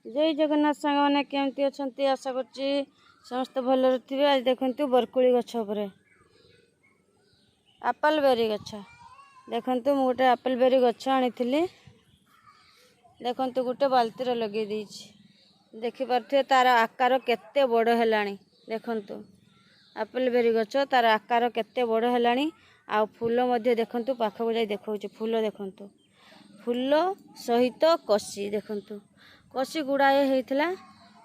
जय जगन्नाथ सांग मैंने केमती अच्छा आशा करछि समस्त भल थे। आज देखु बरकोली गछ आपेल बेरी गछ देखु गोटे आपेल बेरी गछ आनी देखु गोटे बाल्टी लगे देखिपे तार आकार केते बड़ है। देखु आपेल बेरी गछ तार आकार केते बड़ है। आ फूल देखु पाखक जाई देखा फूल देखु फूल सहित कसी देखु कसी गुड़ाए होता।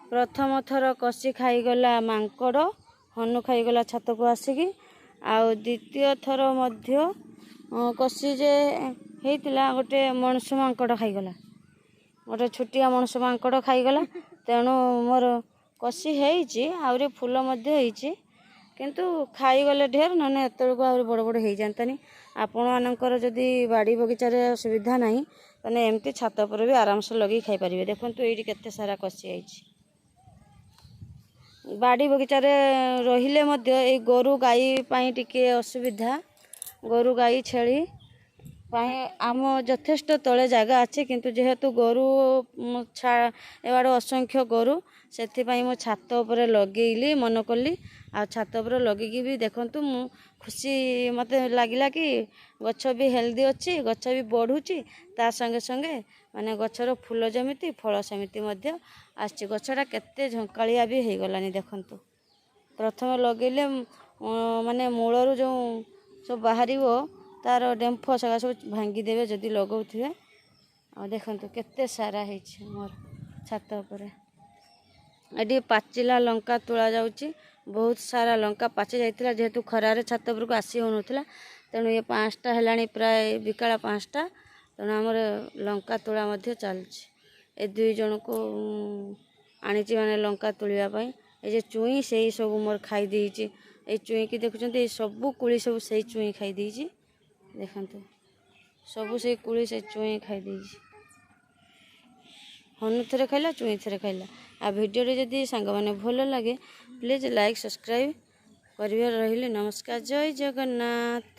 प्रथम थर कसी खाईगला मांकड़ हनु खाईगला छात को आसिकी आउ द्वितीय थर मध्य कसी जे होता गोटे मनुष्य मांकड़ खाईगला गोटे छोटिया मनुष्य मांकड़ खाईगला। तेणु मोर कसी है फूल किंतु खाईगले ढेर ना एतक आ बड़ बड़ हो जातानी। आपण मानकर जदि बाड़ी बगीचार सुविधा नहीं तने एमती छात पर भी आराम से लगे खाई पारे। देखो ये केते सारा कसी आई बाड़ी बगीचार रहिले मध्य गोरु गाई पाई टिके असुविधा गोरु गाई छेली आम यथेष्ट तले जगह अच्छे किंतु जेहेतु गोरु एवाड़ असंख्य गोरु से मो छात उपर लगेली मन कली आ छात उपर लगे भी देखु मु खुशी मत लगिला कि गछ भी हेल्दी अच्छी गछ भी बढ़ुची ता संगे संगे माने गछर फूल जमिति फल सेमिति आछि। गछटा केते झंकालिया भी हो गलानी। देखु प्रथम लगेले माने मूलरू जो सब बाहर तार डेम्फ सगा सब भांगी देवे जदि लगौथिबे। आ देखु केते सारा है मोर छात उपर एटी पाचिला लंका तोड़ा जाउची बहुत सारा लंका पाचि जाइतिला जेहेतु खरारे छात उपर को आसी होनुथिला। तेणु ये 5टा हेलाणी प्राय बिकाला 5टा तेणु आमर लंका तोड़ा मध्य चलछि। ए 2 जन को आनीची माने लंका तोलिया पई ए जे चुई सेही सब मोर खाई देइची। ए चुई की देखुचंती ए सब कुली सब सेही चुई खाई देइची। देखंतु सब से कुली से चुई खाई देइची हनु थरे खाइला चुई थरे खाइला। आ वीडियो रे जदि सांग माने भल लगे प्लीज लाइक सब्सक्राइब करिवे रहिले। नमस्कार जय जगन्नाथ।